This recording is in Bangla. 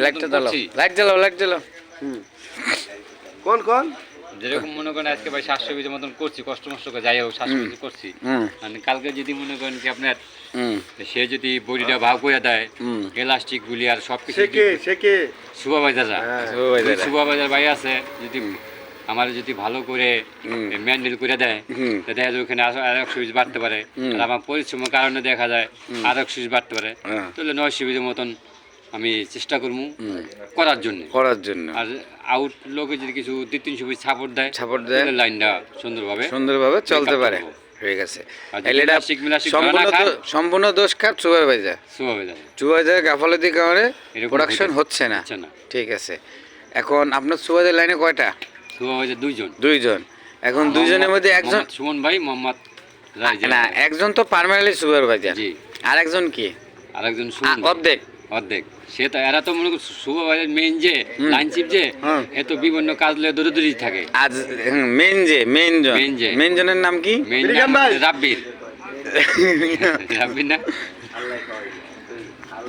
লাইটটা জ্বালাও, লাইট জ্বালাও, লাইট জ্বালাও। কোন কোন যেরকম মনে করেন আজকে ভাই 700 বিঘের মতন করছি, কষ্ট মষ্ট করে যাই হোক 700 বিঘে করছি, মানে কালকে যদি মনে করেন কি আপনার সে যদি বডিটা ভাগ করে দেয়, এলাস্টিক গুলি আর সবকিছু, শেখে সুপারভাইজাররা সুপারভাইজার ভাই আছে, যদি আমার যদি ভালো করে ম্যান্ডেল করে দেয়, তো দেখা যায় ওখানে আর 100 বিঘে বাড়তে পারে, আর আমার পরিশ্রমের কারণে দেখা যায় আর 100 বিঘে বাড়তে পারে, তাহলে 900 বিঘের মতন আমি চেষ্টা করবো করার জন্য। আর আউট লোকে যদি কিছু 200-300 পিস সাপোর্ট দেয়, তাহলে লাইনটা সুন্দরভাবে চলতে পারে। ঠিক আছে, এটা সম্পূর্ণ দোষ কার? সুপারভাইজার গাফলতির কারণে প্রোডাকশন হচ্ছে না। ঠিক আছে, এখন আপনার সুপারভাইজার লাইনে কয়টা? সুপারভাইজার দুইজন। এখন দুইজনের মধ্যে একজন সুমন ভাই, মোহাম্মদ না, একজন তো পার্মানেন্টলি সুপারভাইজার, আর একজন কি? আরেকজন অর্ধেক। সে তো এরা তো মনে কর সুপারভাইজার মেইন যে লাইন চিপ যে এত বিভিন্ন কাজ লয়ে দৌড়ি থাকে। আজ মেইন জনের নাম কি? রাব্বির না